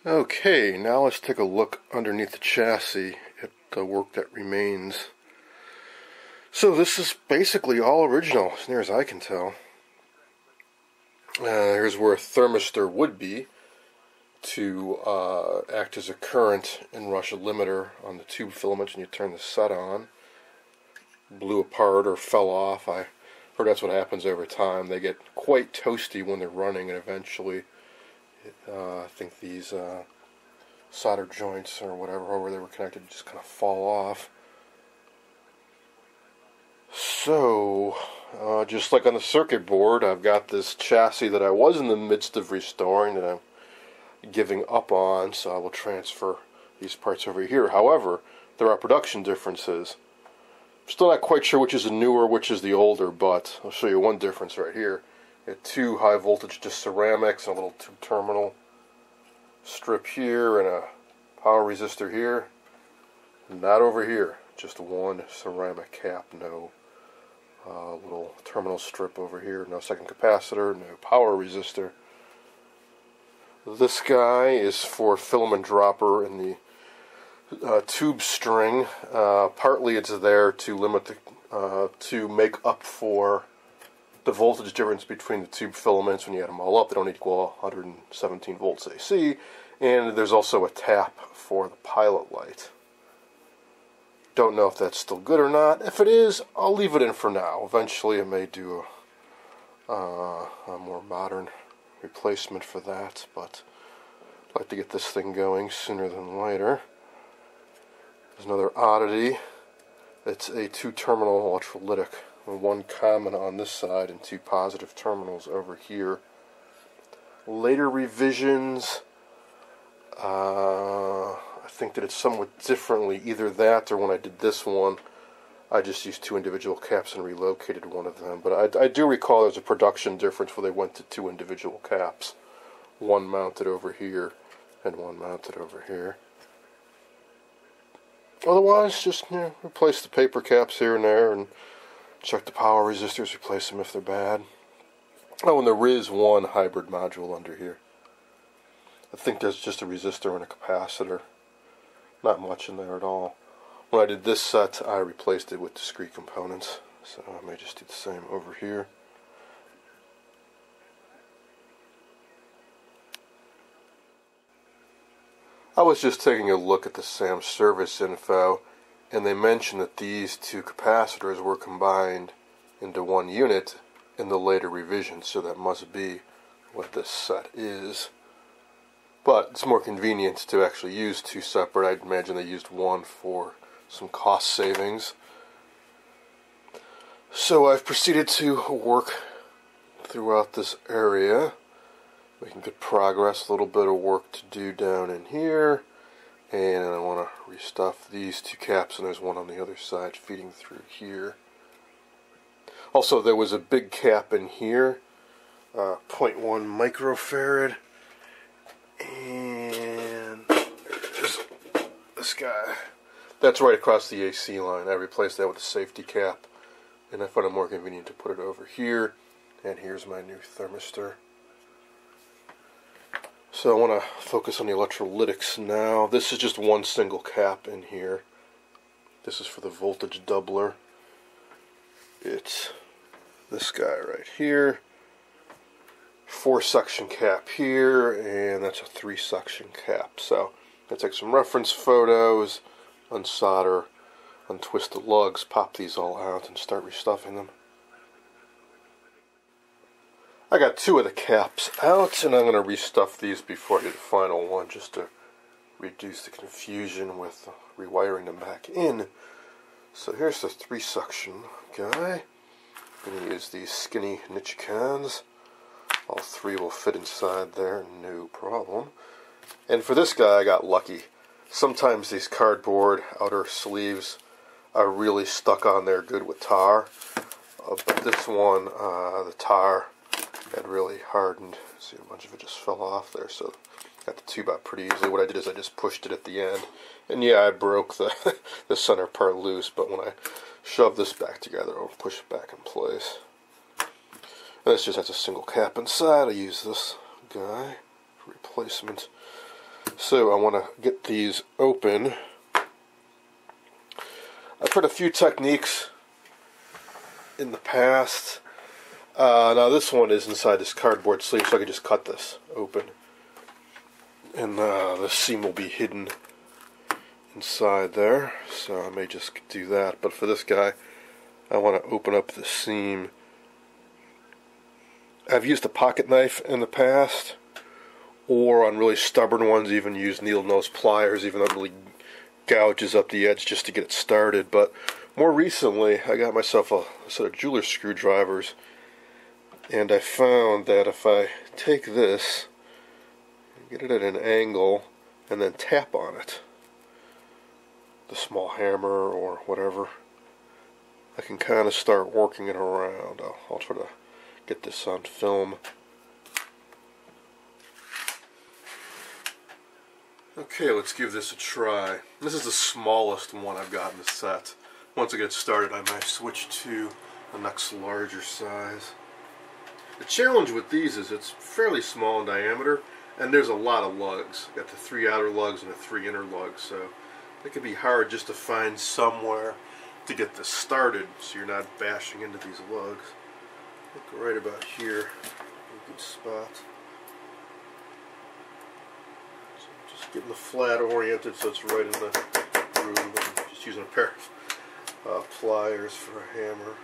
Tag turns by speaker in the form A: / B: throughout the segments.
A: Okay, now let's take a look underneath the chassis at the work that remains. So this is basically all original, as near as I can tell. Here's where a thermistor would be to act as a current and rush a limiter on the tube filaments when you turn the set on. Blew apart or fell off. I heard that's what happens over time. They get quite toasty when they're running, and eventually I think these solder joints or whatever they were connected just kind of fall off. So just like on the circuit board, I've got this chassis that I was in the midst of restoring that I'm giving up on, so I will transfer these parts over here. However, there are production differences. I'm still not quite sure which is the newer, which is the older, but I'll show you one difference right here. You have two high voltage just ceramics and a little tube terminal strip here and a power resistor here. Not over here, just one ceramic cap, no little terminal strip over here, no second capacitor, no power resistor. This guy is for filament dropper in the tube string. Partly it's there to limit the, to make up for the voltage difference between the tube filaments. When you add them all up, they don't equal 117 volts AC. And there's also a tap for the pilot light. Don't know if that's still good or not. If it is, I'll leave it in for now. Eventually I may do a more modern replacement for that, but I'd like to get this thing going sooner than later. There's another oddity. It's a two-terminal electrolytic. One common on this side and two positive terminals over here. Later revisions, I think that it's somewhat differently. Either that or when I did this one, I just used two individual caps and relocated one of them. But I do recall there's a production difference where they went to two individual caps. One mounted over here and one mounted over here. Otherwise, just replace the paper caps here and there and check the power resistors, replace them if they're bad. Oh, and there is one hybrid module under here. I think there's just a resistor and a capacitor. Not much in there at all. When I did this set, I replaced it with discrete components. So I may just do the same over here. I was just taking a look at the SAM service info, and they mentioned that these two capacitors were combined into one unit in the later revision, so that must be what this set is. But it's more convenient to actually use two separate. I'd imagine they used one for some cost savings. So I've proceeded to work throughout this area, making good progress. A little bit of work to do down in here, and I want to restuff these two caps, and there's one on the other side feeding through here. Also, there was a big cap in here, 0.1 microfarad, and there's this guy. That's right across the AC line. I replaced that with a safety cap, and I found it more convenient to put it over here. And here's my new thermistor. So I want to focus on the electrolytics now. This is just one single cap in here. This is for the voltage doubler. It's this guy right here. 4-section cap here, and that's a 3-section cap. So I take some reference photos, unsolder, untwist the lugs, pop these all out, and start restuffing them. I got two of the caps out, and I'm going to restuff these before I do the final one, just to reduce the confusion with rewiring them back in. So here's the 3-section guy. I'm going to use these skinny niche cans. All three will fit inside there, no problem. And for this guy, I got lucky. Sometimes these cardboard outer sleeves are really stuck on there good with tar. But this one, the tar had really hardened. See, a bunch of it just fell off there, so got the tube out pretty easily. What I did is I just pushed it at the end. And yeah, I broke the, the center part loose, but when I shove this back together, it'll push it back in place. And this just has a single cap inside. I use this guy for replacement. So I want to get these open. I've heard a few techniques in the past. Now this one is inside this cardboard sleeve, so I can just cut this open. And the seam will be hidden inside there, so I may just do that. But for this guy, I want to open up the seam. I've used a pocket knife in the past, or on really stubborn ones, even use needle nose pliers, even though it really gouges up the edge just to get it started. But more recently, I got myself a set of jeweler's screwdrivers, and I found that if I take this, get it at an angle, and then tap on it, the small hammer or whatever, I can kind of start working it around. I'll try to get this on film. Okay, let's give this a try. This is the smallest one I've got in the set. Once I get started, I might switch to the next larger size. The challenge with these is it's fairly small in diameter, and there's a lot of lugs. Got the 3 outer lugs and the 3 inner lugs, so it can be hard just to find somewhere to get this started so you're not bashing into these lugs. I think right about here, a good spot. So just getting the flat oriented so it's right in the groove. I'm just using a pair of pliers for a hammer.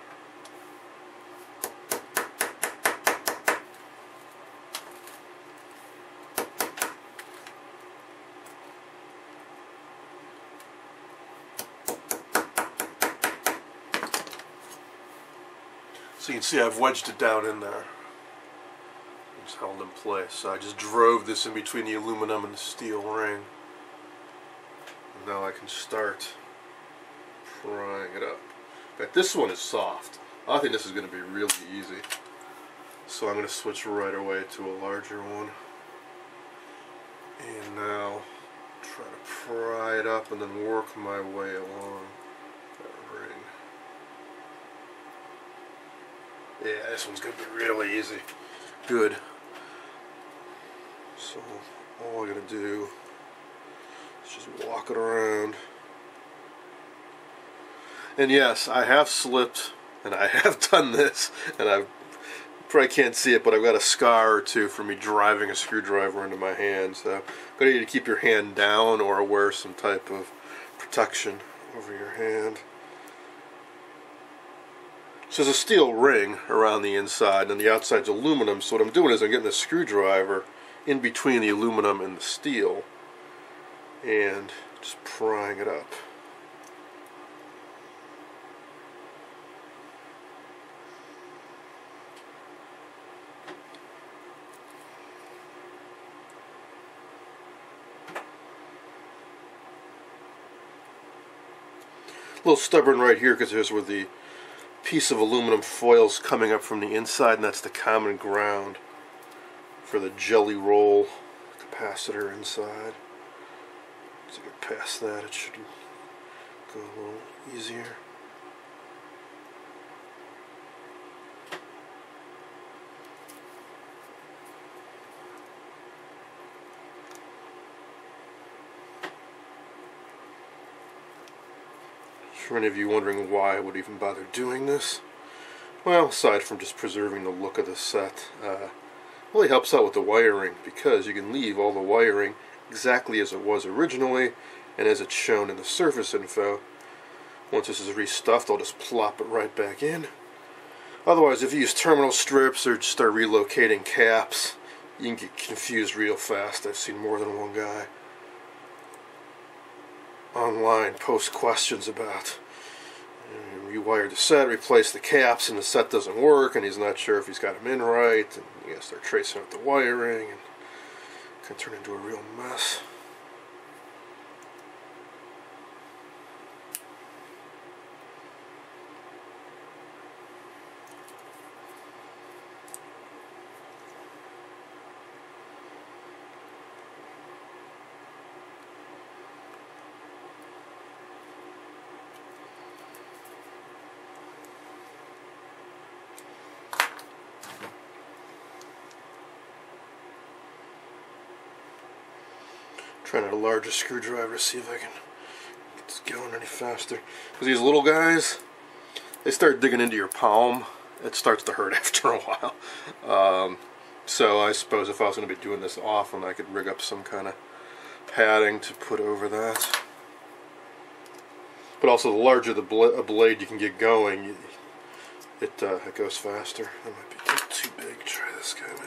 A: So you can see I've wedged it down in there. It's held in place. So I just drove this in between the aluminum and the steel ring. And now I can start prying it up. In fact, this one is soft. I think this is going to be really easy. So I'm going to switch right away to a larger one. And now try to pry it up and then work my way along that ring. Yeah, this one's going to be really easy. Good. So all I'm going to do is just walk it around. And yes, I have slipped, and I have done this, and I probably can't see it, but I've got a scar or two from me driving a screwdriver into my hand. So you need to keep your hand down or wear some type of protection over your hand. So there's a steel ring around the inside, and the outside's aluminum. So what I'm doing is I'm getting a screwdriver in between the aluminum and the steel and just prying it up. A little stubborn right here because there's where the piece of aluminum foil's coming up from the inside, and that's the common ground for the jelly roll capacitor inside. Once I get past that, it should go a little easier. For any of you wondering why I would even bother doing this, well, aside from just preserving the look of the set, really helps out with the wiring, because you can leave all the wiring exactly as it was originally and as it's shown in the surface info. Once this is restuffed, I'll just plop it right back in. Otherwise, if you use terminal strips or just start relocating caps, you can get confused real fast. I've seen more than one guy online post questions about rewired the set, replace the caps, and the set doesn't work, and he's not sure if he's got them in right, and I guess they're tracing out the wiring, and it can turn into a real mess. Trying out a larger screwdriver to see if I can get this going any faster. Because these little guys, they start digging into your palm. It starts to hurt after a while. So I suppose if I was going to be doing this often, I could rig up some kind of padding to put over that. But also, the larger the blade you can get going, it goes faster. That might be a little too big. Try this guy maybe.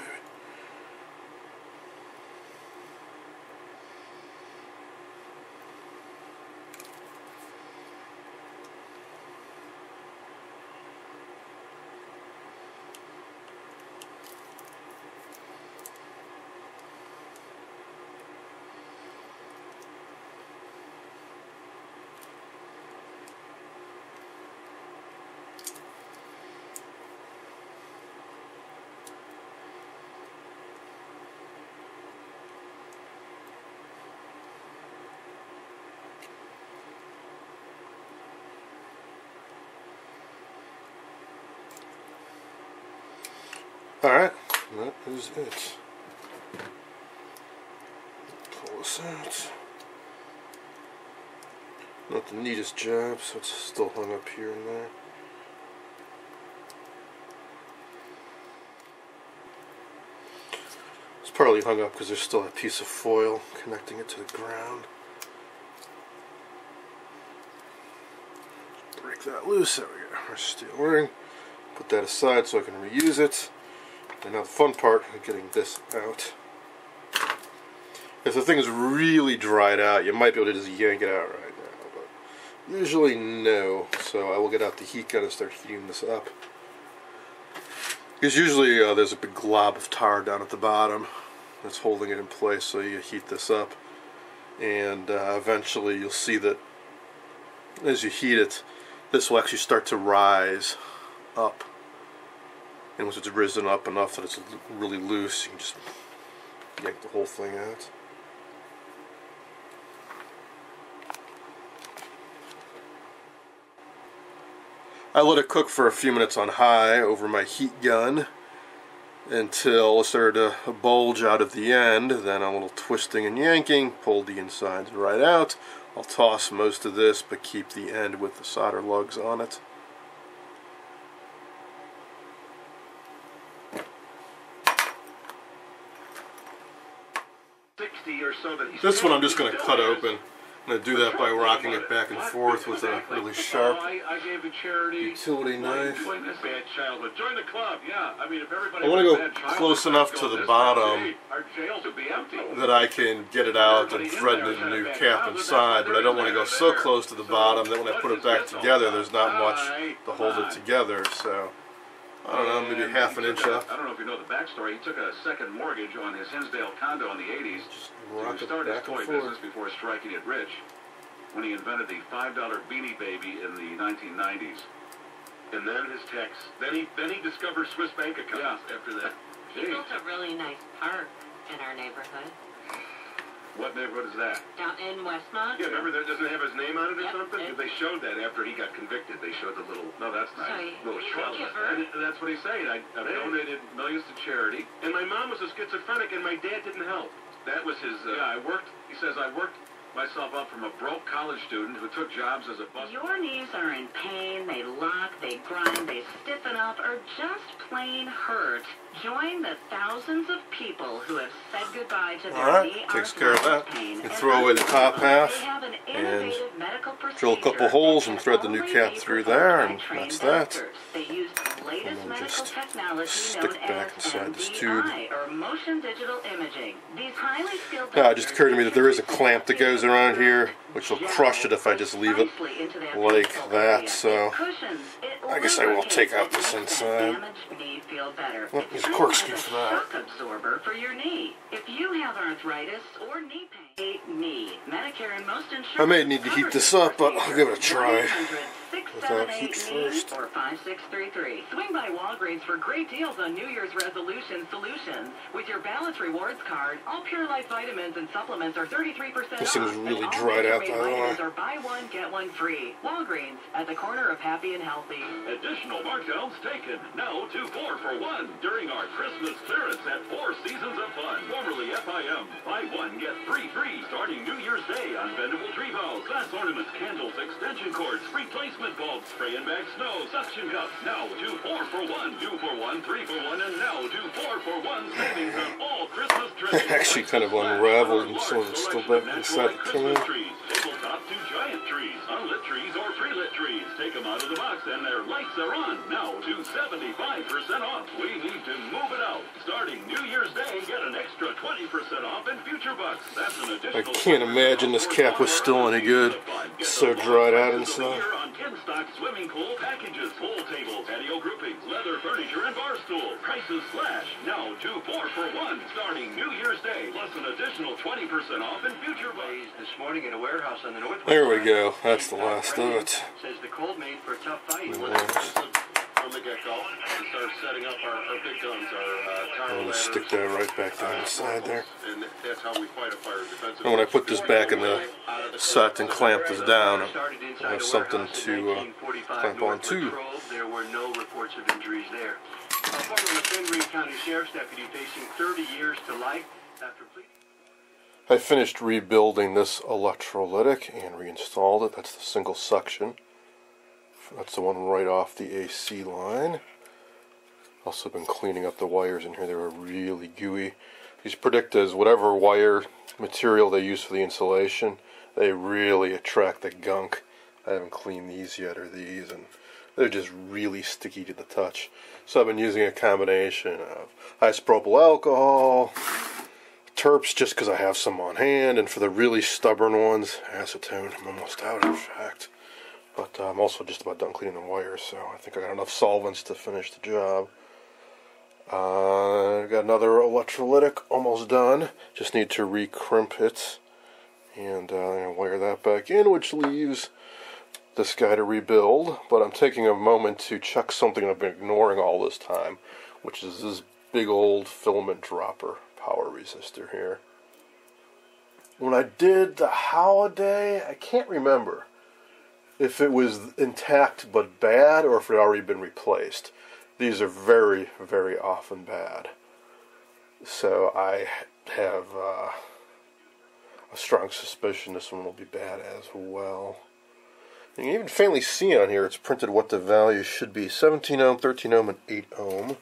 A: Alright, that is it. Pull this out. Not the neatest job, so it's still hung up here and there. It's partly hung up because there's still a piece of foil connecting it to the ground. Break that loose, there we go. Our steel ring. Put that aside so I can reuse it. And now the fun part is getting this out. If the thing is really dried out, you might be able to just yank it out right now, but usually no. So I will get out the heat gun and start heating this up. Because usually there's a big glob of tar down at the bottom that's holding it in place, so you heat this up. And eventually you'll see that as you heat it, this will actually start to rise up. And once it's risen up enough that it's really loose, you can just yank the whole thing out. I let it cook for a few minutes on high over my heat gun until it started to bulge out at the end. Then a little twisting and yanking pulled the insides right out. I'll toss most of this but keep the end with the solder lugs on it. This one I'm just going to cut open. I'm going to do that by rocking it back and forth with a really sharp utility knife. I want to go close enough to the bottom that I can get it out and thread the new cap inside, but I don't want to go so close to the bottom that when I put it back together there's not much to hold it together. So I don't know, maybe half an inch up.
B: I don't know if you know the backstory. He took a second mortgage on his Hinsdale condo in the 80s to start his toy business before striking it rich when he invented the $5 Beanie Baby in the 1990s. And then his texts. Then he discovered Swiss bank accounts after that.
C: He built a really nice park in our neighborhood.
B: What neighborhood is that?
C: Down in Westmont.
B: Yeah, remember that doesn't have his name on it or something? They showed that after he got convicted. They showed the little, no, that's nice, little shrub. And that's what he's saying. I've donated millions to charity. And my mom was a schizophrenic and my dad didn't help. That was his, he says, I worked myself up from a broke college student who took jobs as a bus.
C: Your knees are in pain, they lock, they grind, they stiffen up, or just plain hurt. Join the thousands of people who have said goodbye to their knee
A: takes care of that.
C: pain.
A: You can throw away the top half and drill a couple holes and thread the new cap through there, and that's that.
C: They use the latest medical technology
A: stick
C: known
A: back
C: as
A: inside this tube.
C: MDI, or motion digital imaging. These highly skilled
A: It just occurred to me that there is a clamp that goes around here, which will crush it if I just leave it like that, so I guess I will take out this inside. Well, there's a corkscrew for that.
C: Shock absorber for your knee. If you have arthritis or knee pain, Medicare and most insurance.
A: I may need to heat this up, but I'll give it a try without heat first.
C: Or 5633. Swing by Walgreens for great deals on New Year's resolution solutions. With your Balance Rewards card, all Pure Life vitamins and supplements are 33%
A: This thing's
C: off.
A: really
C: And all
A: dried out,
C: Major
A: by the way.
C: vitamins are buy one, get one free. Walgreens, at the corner of happy and healthy.
B: Additional markdowns taken. Now 2 for
D: for 1 during our Christmas clearance at Four Seasons of Fun, formerly FIM. Buy 1, get 3 free starting New Year's Day on bendable tree boughs, glass ornaments, candles, extension cords, replacement bulbs, spray and bag snow, suction cups. Now do 4 for 1, 2 for 1, 3 for 1, and now do 4 for 1 savings on all Christmas trees.
A: Actually kind of unraveled and some of it's still back inside the can.
D: Tabletop to giant trees, unlit trees, or pre-lit trees. Take them out of the box and their lights are on. Now to 75% off. We need to move it out. Starting New Year's Day, get an extra 20% off in future bucks. That's an additional.
A: I can't imagine this cap was still any good. It's so dried out inside.
D: On Kinstock swimming pool packages, pool tables, patio groupings, leather furniture, and bar stool. Prices slash. Now do 4 for 1. Starting New Year's Day, plus an additional 20% off in future bucks.
B: This morning in a warehouse on the north.
A: There we go. That's the last of it.
B: Says the cold made for a tough fight.
D: From the get-go, we started setting up our big guns, our tower
A: I'm going to
D: ladders.
A: stick that right back down inside there.
D: And that's how we fight a fire defensive.
A: And when I put this back in the set and clamp this down, I have something to clamp on too.
B: There were no reports of injuries there. A former McHenry County Sheriff's deputy facing 30 years to life after plea.
A: I finished rebuilding this electrolytic and reinstalled it. That's the single suction. That's the one right off the AC line. Also been cleaning up the wires in here. They were really gooey. These Predictas, whatever wire material they use for the insulation, they really attract the gunk. I haven't cleaned these yet, or these, and they're just really sticky to the touch. So I've been using a combination of isopropyl alcohol, terps just because I have some on hand, and for the really stubborn ones, acetone. I'm almost out, in fact. But I'm also just about done cleaning the wires, so I think I got enough solvents to finish the job. Got another electrolytic almost done. Just need to recrimp it. And I'm going to wire that back in, which leaves this guy to rebuild. But I'm taking a moment to check something I've been ignoring all this time, which is this big old filament dropper power resistor here. When I did the holiday, I can't remember if it was intact but bad or if it had already been replaced. These are very, very often bad. So I have a strong suspicion this one will be bad as well. You can even faintly see on here it's printed what the value should be. 17 ohm, 13 ohm, and 8 ohm.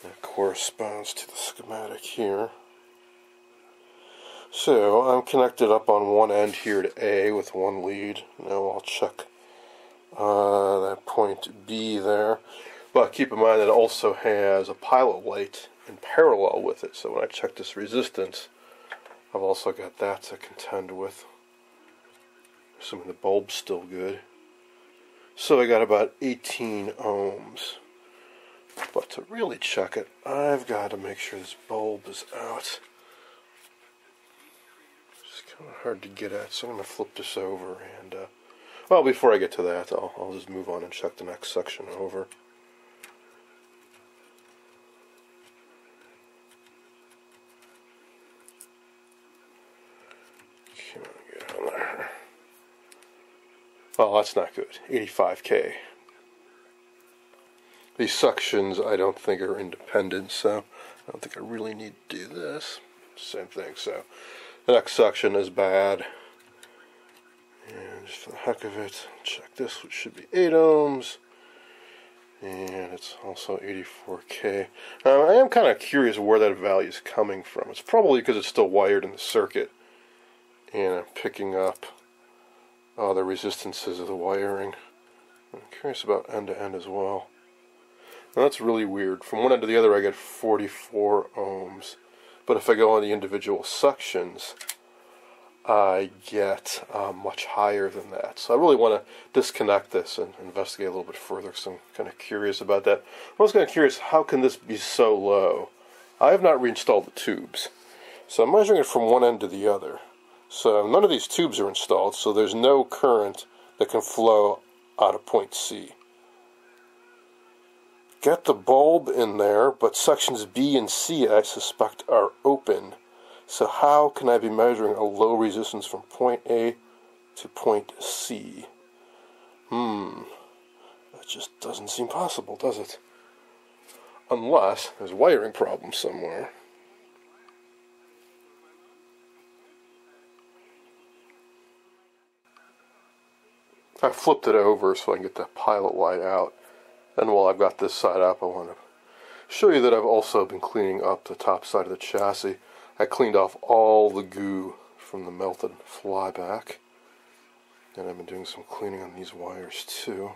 A: That corresponds to the schematic here. So I'm connected up on one end here to A with one lead. Now I'll check that point B there. But keep in mind that it also has a pilot light in parallel with it. So when I check this resistance, I've also got that to contend with. Assuming the bulb's still good. So I got about 18 ohms. But to really check it, I've got to make sure this bulb is out. Kind of hard to get at, so I'm going to flip this over, and well, before I get to that, I'll just move on and check the next section over. Come on, get on there. Well, that's not good. 85K. These suctions I don't think are independent, so I don't think I really need to do this. Same thing, so the next suction is bad. And just for the heck of it, check this, which should be 8 ohms. And it's also 84K. I am kind of curious where that value is coming from. It's probably because it's still wired in the circuit. And I'm picking up the resistances of the wiring. I'm curious about end to end as well. Now that's really weird. From one end to the other I get 44 ohms. But if I go on the individual suctions, I get much higher than that. So I really want to disconnect this and investigate a little bit further because I'm kind of curious about that. I was kind of curious, how can this be so low? I have not reinstalled the tubes. So I'm measuring it from one end to the other. So none of these tubes are installed, so there's no current that can flow out of point C. Get the bulb in there, but sections B and C I suspect are open. So how can I be measuring a low resistance from point A to point C? That just doesn't seem possible, does it? unless there's a wiring problem somewhere. I flipped it over so I can get the pilot light out. And while I've got this side up, I want to show you that I've also been cleaning up the top side of the chassis. I cleaned off all the goo from the melted flyback. And I've been doing some cleaning on these wires too.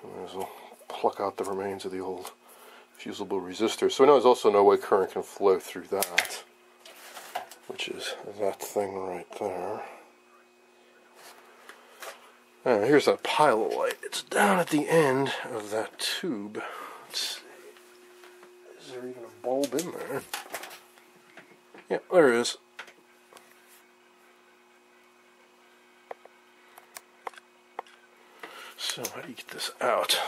A: I'll pluck out the remains of the old fusible resistor. So I know there's also no way current can flow through that, which is that thing right there. And here's that pilot light. It's down at the end of that tube. Let's see. Is there even a bulb in there? Yeah, there is. So how do you get this out?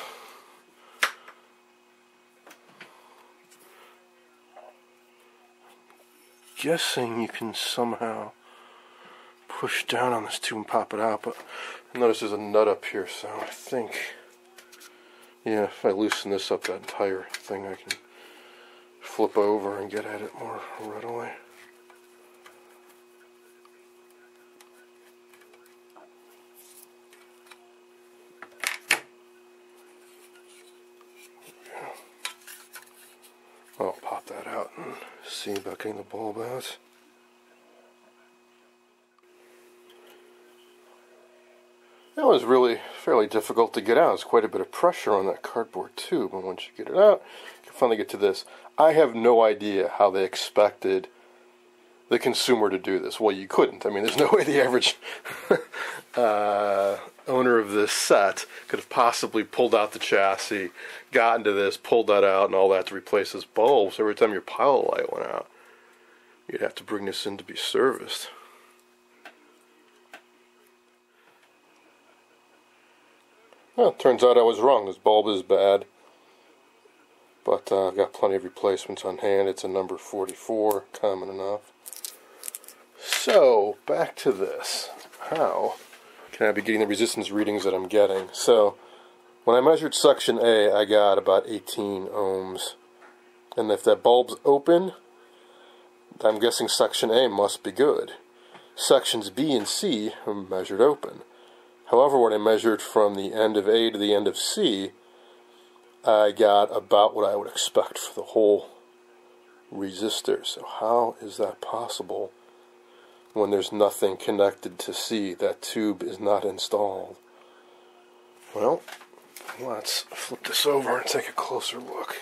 A: Guessing you can somehow push down on this tube and pop it out, but notice there's a nut up here, so I think, yeah, if I loosen this up, that entire thing, I can flip over and get at it more readily. I'll pop that out and see about getting the bulb out. That was really fairly difficult to get out. There's quite a bit of pressure on that cardboard tube, and once you get it out, you can finally get to this. I have no idea how they expected the consumer to do this. Well, you couldn't. I mean, there's no way the average owner of this set could have possibly pulled out the chassis, got into this, pulled that out, and all that to replace this bulb. So every time your pilot light went out, you'd have to bring this in to be serviced. Well, it turns out I was wrong. This bulb is bad, but I've got plenty of replacements on hand. It's a number 44, common enough. So, back to this. How can I be getting the resistance readings that I'm getting? So, when I measured section A, I got about 18 ohms. And if that bulb's open, I'm guessing section A must be good. Sections B and C are measured open. However, when I measured from the end of A to the end of C, I got about what I would expect for the whole resistor. So how is that possible when there's nothing connected to C? That tube is not installed. Well, let's flip this over and take a closer look.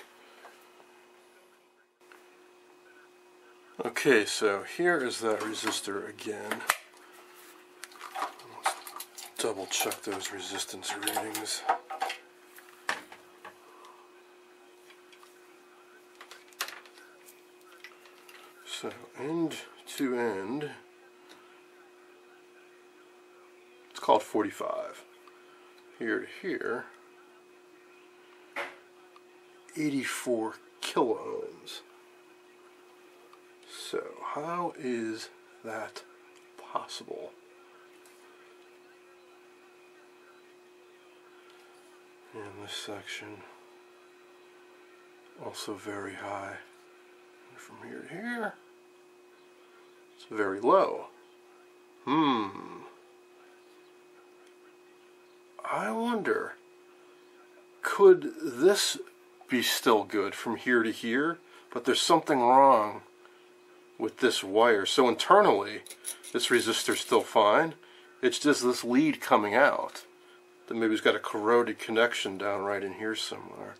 A: Okay, so here is that resistor again. Double check those resistance readings. So end to end, it's called 45. Here to here, 84 kilo ohms. So how is that possible? And this section also very high. And from here to here, it's very low. I wonder, could this be still good from here to here? But there's something wrong with this wire. So internally, this resistor's still fine. It's just this lead coming out that maybe it's got a corroded connection down right in here somewhere.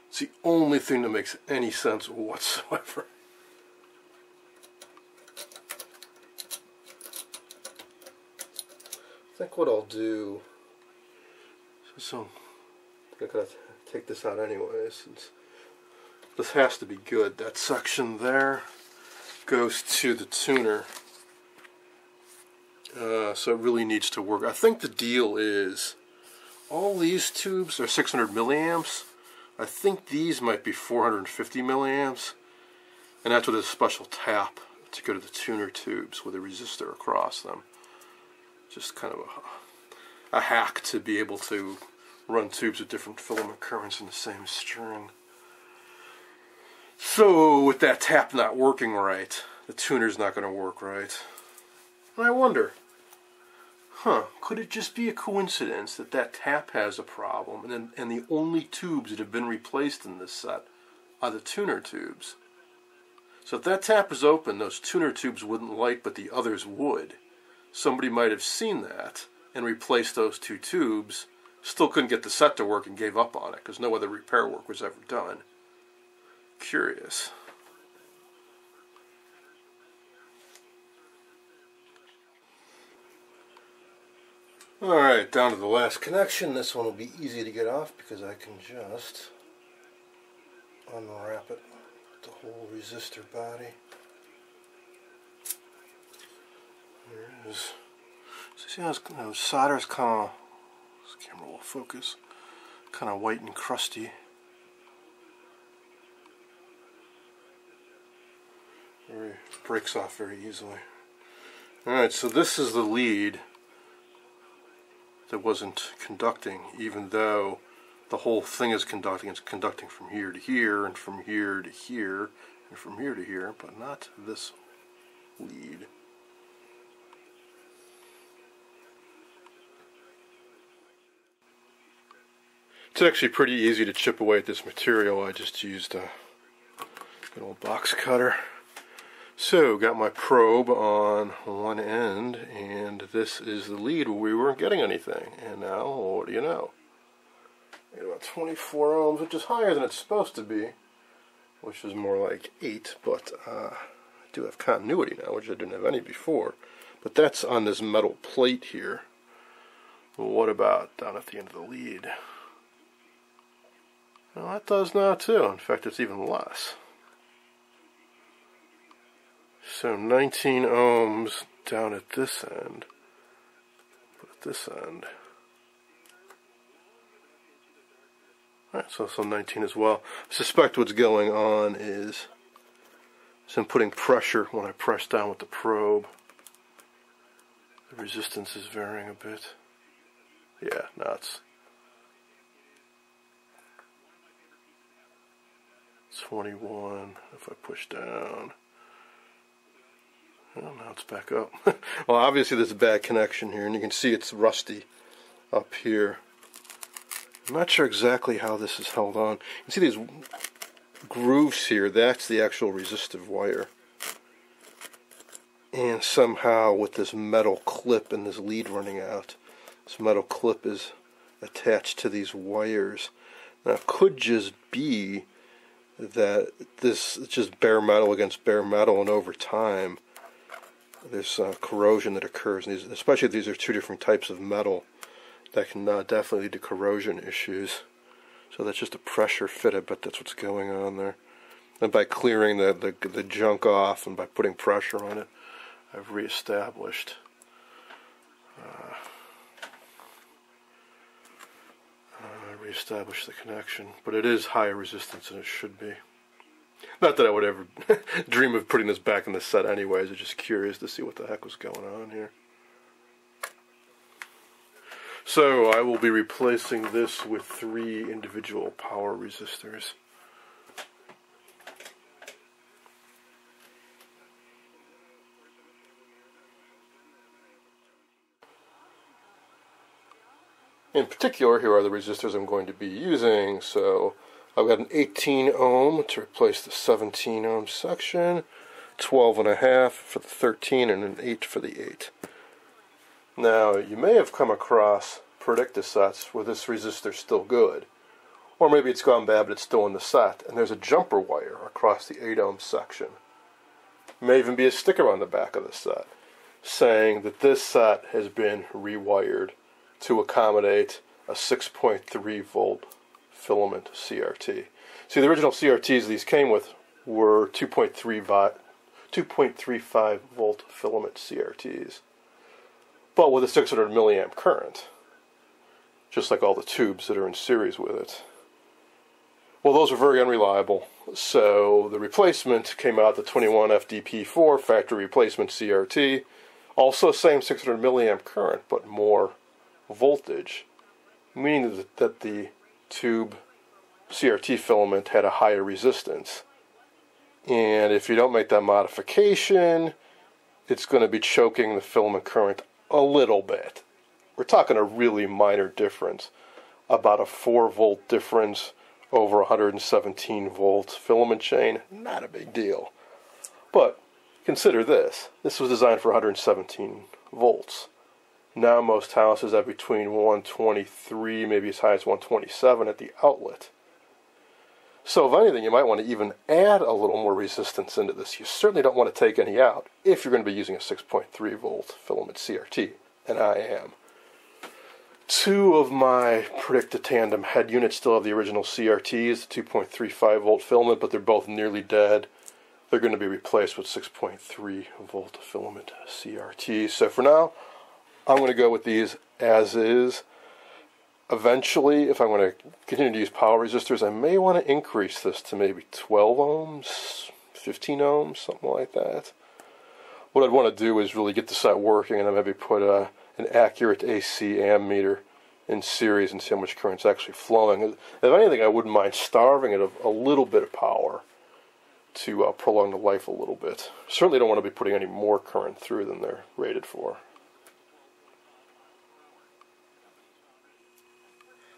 A: It's the only thing that makes any sense whatsoever. I think what I'll do, so I gotta take this out anyway, since this has to be good. That section there goes to the tuner. So it really needs to work. I think the deal is all these tubes are 600 milliamps. I think these might be 450 milliamps. And that's with a special tap to go to the tuner tubes with a resistor across them. Just kind of a hack to be able to run tubes with different filament currents in the same string. So with that tap not working right, the tuner's not going to work right. And I wonder, could it just be a coincidence that that tap has a problem, and the only tubes that have been replaced in this set are the tuner tubes? So if that tap is open, those tuner tubes wouldn't light, but the others would. Somebody might have seen that and replaced those two tubes, still couldn't get the set to work and gave up on it because no other repair work was ever done. Curious. Alright, down to the last connection. This one will be easy to get off because I can just unwrap it with the whole resistor body. There it is. So see how the solder's kind of, this camera will focus, kind of white and crusty. Breaks off very easily. Alright, so this is the lead that wasn't conducting, even though the whole thing is conducting. It's conducting from here to here, and from here to here, and from here to here, but not this lead. It's actually pretty easy to chip away at this material. I just used a good old box cutter. So, got my probe on one end, and this is the lead where we weren't getting anything. And now, what do you know? I got about 24 ohms, which is higher than it's supposed to be, which is more like 8, but I do have continuity now, which I didn't have any before. But that's on this metal plate here. Well, what about down at the end of the lead? Well, that does now too. In fact, it's even less. So 19 ohms down at this end, but at this end. Alright, so 19 as well. I suspect what's going on is I'm putting pressure when I press down with the probe. The resistance is varying a bit. Yeah, nuts. 21 if I push down. Well, now it's back up. Well, obviously there's a bad connection here, and you can see it's rusty up here. I'm not sure exactly how this is held on. You can see these grooves here. That's the actual resistive wire. And somehow with this metal clip and this lead running out, this metal clip is attached to these wires. Now, it could just be that this is just bare metal against bare metal, and over time there's corrosion that occurs, and especially if these are two different types of metal, that can definitely lead to corrosion issues. So that's just a pressure fit. I bet that's what's going on there. And by clearing the junk off and by putting pressure on it, I've reestablished the connection. But it is higher resistance than it should be. Not that I would ever dream of putting this back in the set anyways. I'm just curious to see what the heck was going on here. So I will be replacing this with 3 individual power resistors. In particular, here are the resistors I'm going to be using. So I've got an 18 ohm to replace the 17 ohm section, 12.5 for the 13, and an 8 for the 8. Now, you may have come across Predicta sets where this resistor is still good. Or maybe it's gone bad, but it's still in the set, and there's a jumper wire across the 8 ohm section. May even be a sticker on the back of the set saying that this set has been rewired to accommodate a 6.3 volt filament CRT. See, the original CRTs these came with were 2.35 volt filament CRTs, but with a 600 milliamp current, just like all the tubes that are in series with it. Well, those are very unreliable, so the replacement came out, the 21FDP4 factory replacement CRT, also same 600 milliamp current, but more voltage. meaning that the tube CRT filament had a higher resistance. And if you don't make that modification, it's going to be choking the filament current a little bit. We're talking a really minor difference, about a 4-volt difference over 117 volt filament chain. Not a big deal. But consider this. This was designed for 117 volts. Now most houses have between 123, maybe as high as 127 at the outlet. So if anything, you might want to even add a little more resistance into this. You certainly don't want to take any out if you're going to be using a 6.3 volt filament CRT, and I am. 2 of my Predicta Tandem head units still have the original CRTs, the 2.35 volt filament, but they're both nearly dead. They're going to be replaced with 6.3 volt filament CRTs. So for now, I'm going to go with these as is. Eventually, if I'm going to continue to use power resistors, I may want to increase this to maybe 12 ohms, 15 ohms, something like that. What I'd want to do is really get the set working and then maybe put an accurate AC ammeter in series and see how much current's actually flowing. If anything, I wouldn't mind starving it of a little bit of power to prolong the life a little bit. Certainly don't want to be putting any more current through than they're rated for.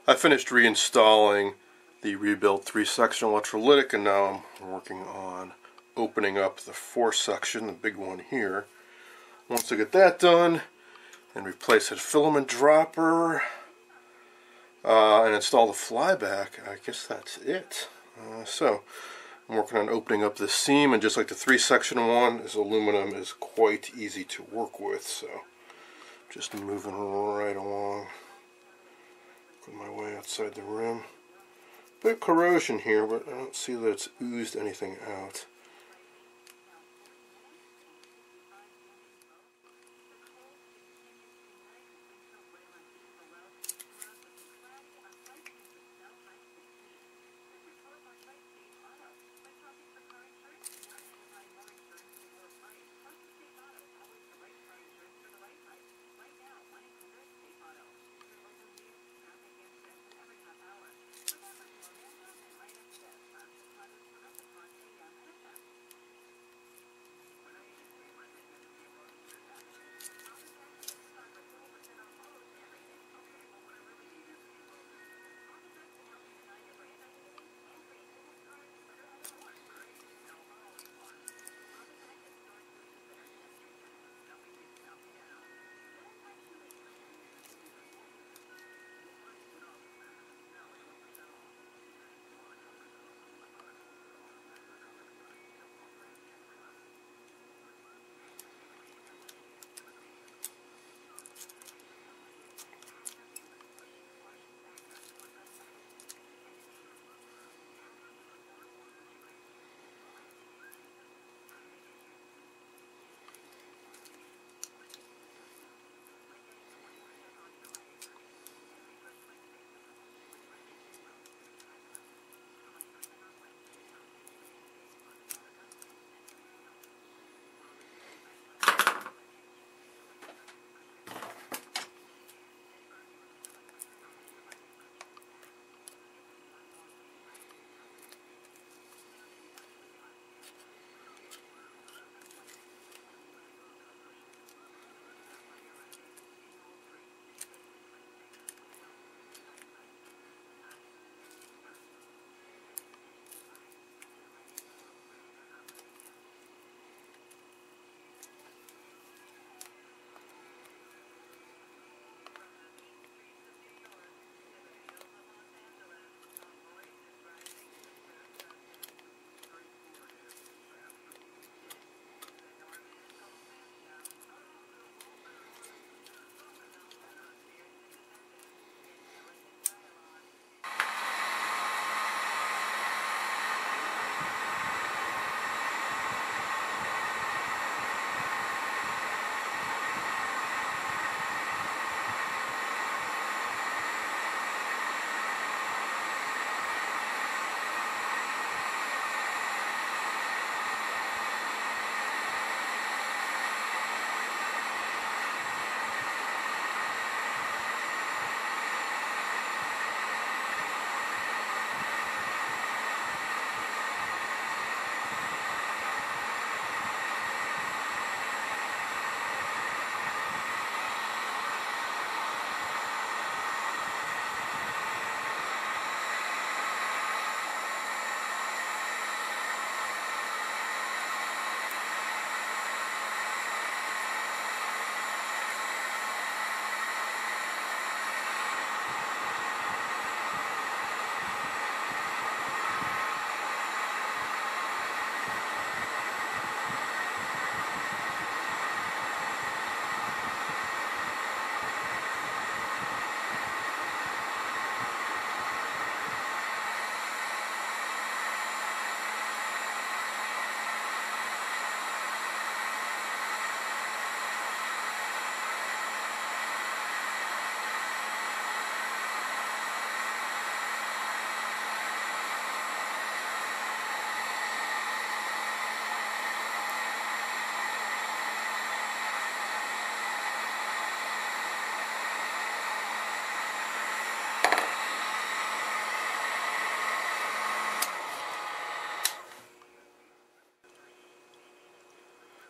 A: I finished reinstalling the rebuilt 3-section electrolytic, and now I'm working on opening up the 4-section, the big one here. Once I get that done, and replace that filament dropper, and install the flyback, I guess that's it. So, I'm working on opening up the seam, and just like the 3-section one, this aluminum is quite easy to work with, so just moving right along. My way outside the rim. Bit of corrosion here, but I don't see that it's oozed anything out.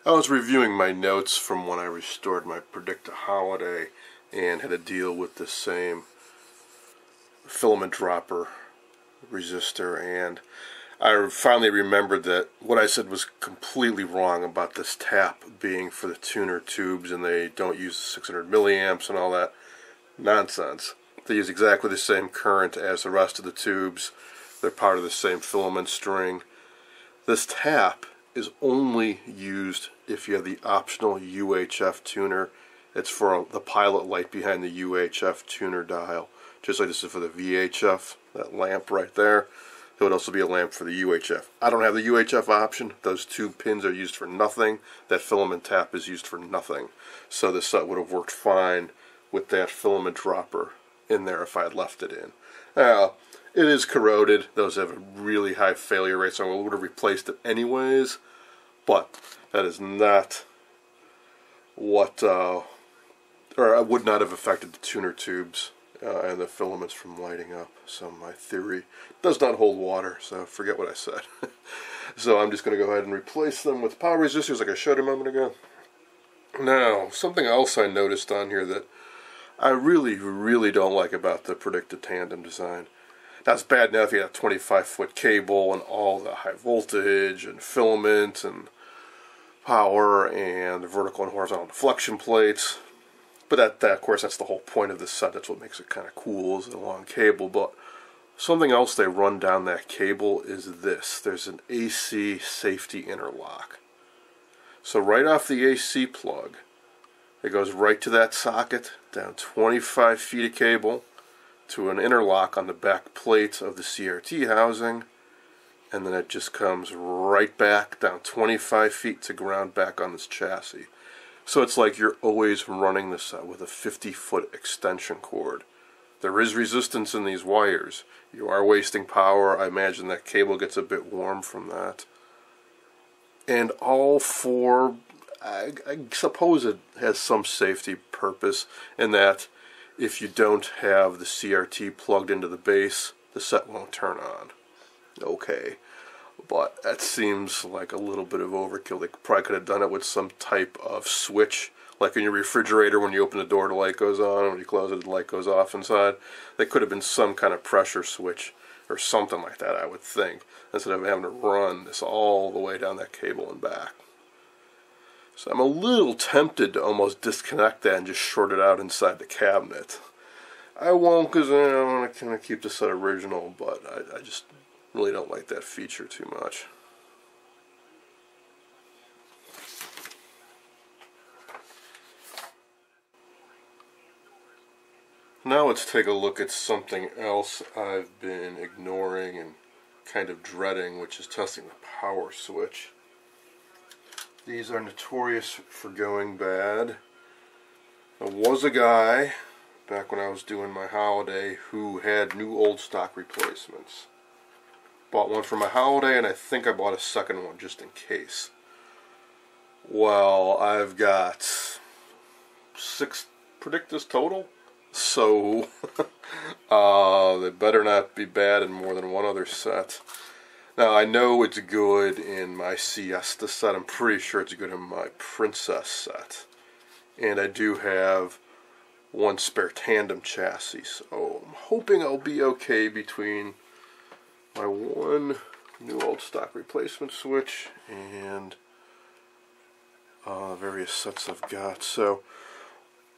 A: I was reviewing my notes from when I restored my Predicta Holiday and had to deal with the same filament dropper resistor, and I finally remembered that what I said was completely wrong about this tap being for the tuner tubes, and they don't use 600 milliamps and all that nonsense. They use exactly the same current as the rest of the tubes. They're part of the same filament string. This tap is only used if you have the optional UHF tuner. It's for the pilot light behind the UHF tuner dial. Just like this is for the VHF, that lamp right there. It would also be a lamp for the UHF. I don't have the UHF option. Those two pins are used for nothing. That filament tap is used for nothing. So this set would have worked fine with that filament dropper in there if I had left it in. It is corroded. Those have a really high failure rate, so I would have replaced it anyways. But that is not what, or I would not have affected the tuner tubes and the filaments from lighting up. So my theory does not hold water, so forget what I said. So I'm just going to go ahead and replace them with power resistors like I showed a moment ago. Now, something else I noticed on here that I really don't like about the Predicta Tandem design. That's bad enough you have a 25-foot cable and all the high voltage and filament and power and the vertical and horizontal deflection plates. But that, of course, that's the whole point of this set. That's what makes it kind of cool, is the long cable. But something else they run down that cable is this. There's an AC safety interlock. So right off the AC plug, it goes right to that socket, down 25 feet of cable, to an interlock on the back plate of the CRT housing, and then it just comes right back down 25 feet to ground back on this chassis. So it's like you're always running this with a 50-foot extension cord. There is resistance in these wires. You are wasting power. I imagine that cable gets a bit warm from that. And all for, I suppose it has some safety purpose in that if you don't have the CRT plugged into the base, the set won't turn on. Okay. But that seems like a little bit of overkill. They probably could have done it with some type of switch, like in your refrigerator when you open the door the light goes on, and when you close it the light goes off inside. There could have been some kind of pressure switch or something like that, I would think, instead of having to run this all the way down that cable and back. So I'm a little tempted to almost disconnect that and just short it out inside the cabinet. I won't, because I want to kind of keep the set original, but I just really don't like that feature too much. Now let's take a look at something else I've been ignoring and kind of dreading, which is testing the power switch. These are notorious for going bad. There was a guy, back when I was doing my holiday, who had new old stock replacements. Bought one for my holiday, and I think I bought a second one just in case. Well, I've got 6 Predictas total, so they better not be bad in more than one other set. Now, I know it's good in my Siesta set. I'm pretty sure it's good in my Princess set. And I do have one spare tandem chassis, so I'm hoping I'll be okay between my one new old stock replacement switch and various sets I've got. So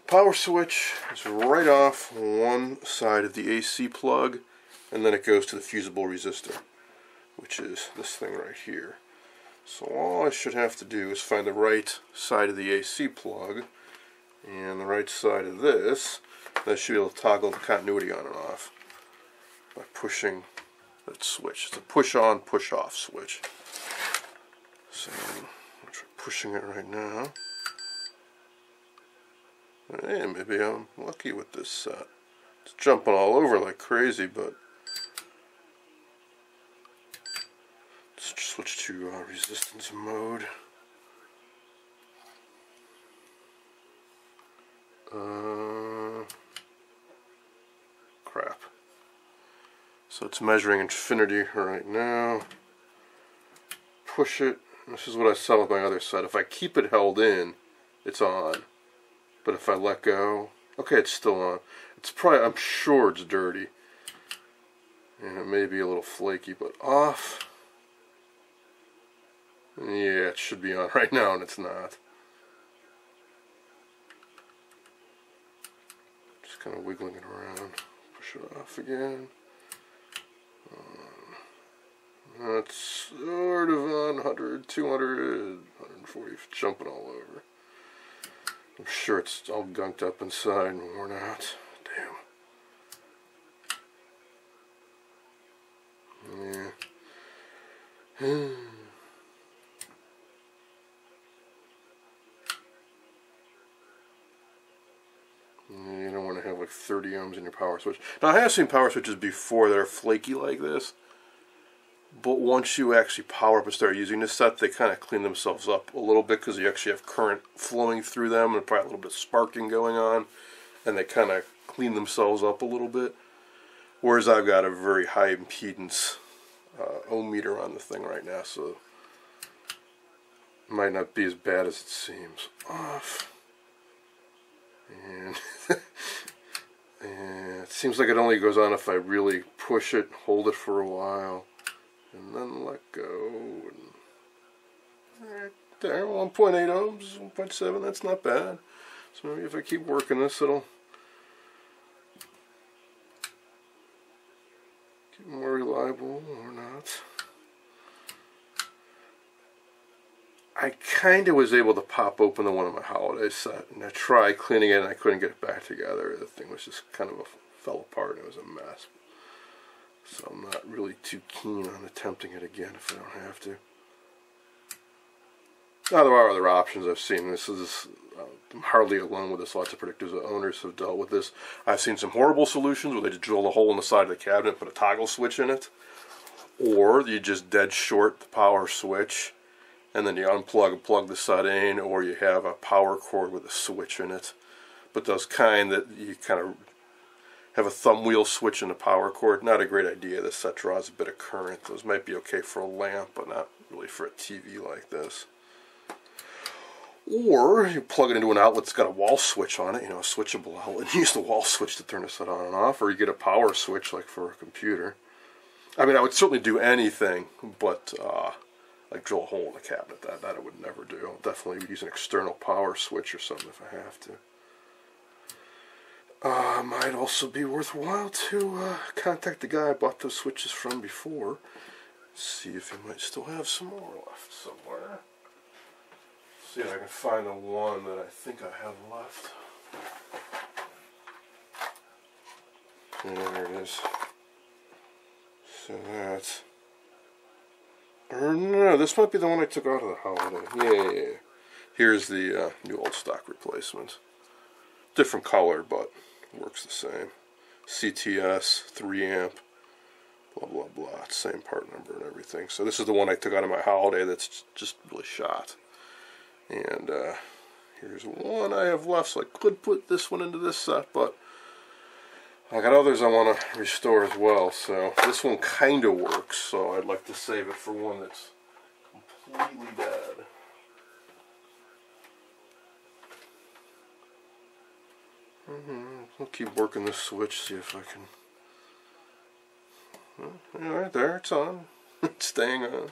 A: power switch is right off one side of the AC plug, and then it goes to the fusible resistor, which is this thing right here. So all I should have to do is find the right side of the AC plug and the right side of this. I should be able to toggle the continuity on and off by pushing that switch. It's a push on, push off switch. So I'm try pushing it right now. Hey, maybe I'm lucky with this set. It's jumping all over like crazy, but let's switch to resistance mode. Crap. So it's measuring infinity right now. Push it, This is what I saw with my other set. If I keep it held in, it's on. But if I let go, okay, it's still on. It's probably, I'm sure it's dirty. And it may be a little flaky, but off. Yeah, it should be on right now, and it's not. Just kind of wiggling it around. Push it off again. That's sort of on 100, 200, 140, jumping all over. I'm sure it's all gunked up inside and worn out. Damn. Yeah. You don't want to have like 30 ohms in your power switch. Now, I have seen power switches before that are flaky like this. But once you actually power up and start using this set, they kind of clean themselves up a little bit because you actually have current flowing through them and probably a little bit of sparking going on. And they kind of clean themselves up a little bit. Whereas I've got a very high impedance ohm meter on the thing right now, so it might not be as bad as it seems. Off. And, and it seems like it only goes on if I really push it, hold it for a while, and then let go. And right there, 1.8 ohms, 1.7, that's not bad. So maybe if I keep working this, it'll get more reliable or not. I kind of was able to pop open the one on my holiday set, and I tried cleaning it and I couldn't get it back together. The thing was just kind of fell apart and it was a mess. So I'm not really too keen on attempting it again if I don't have to. Now there are other options I've seen. This is I'm hardly alone with this. Lots of predictors and owners have dealt with this. I've seen some horrible solutions where they just drill a hole in the side of the cabinet and put a toggle switch in it. Or you just dead short the power switch and then you unplug and plug the set in, or you have a power cord with a switch in it. But those kind that you kind of have a thumb wheel switch in the power cord, not a great idea. This set draws a bit of current. Those might be okay for a lamp, but not really for a TV like this. Or you plug it into an outlet that's got a wall switch on it, you know, a switchable outlet. You use the wall switch to turn the set on and off, or you get a power switch like for a computer. I mean, I would certainly do anything, but like drill a hole in the cabinet. That I would never do. I'll definitely use an external power switch or something if I have to. Might also be worthwhile to contact the guy I bought those switches from before. See if he might still have some more left somewhere. See if I can find the one that I think I have left. There it is. So that's... Or no, this might be the one I took out of the holiday. Yeah. Here's the new old stock replacement. Different color, but works the same. CTS, 3 amp, blah blah blah. Same part number and everything. So this is the one I took out of my holiday that's just really shot. And here's one I have left, so I could put this one into this set, but I got others I want to restore as well. So this one kind of works, so I'd like to save it for one that's completely dead. I'll keep working this switch, see if I can... Yeah, right there, it's on. It's staying on.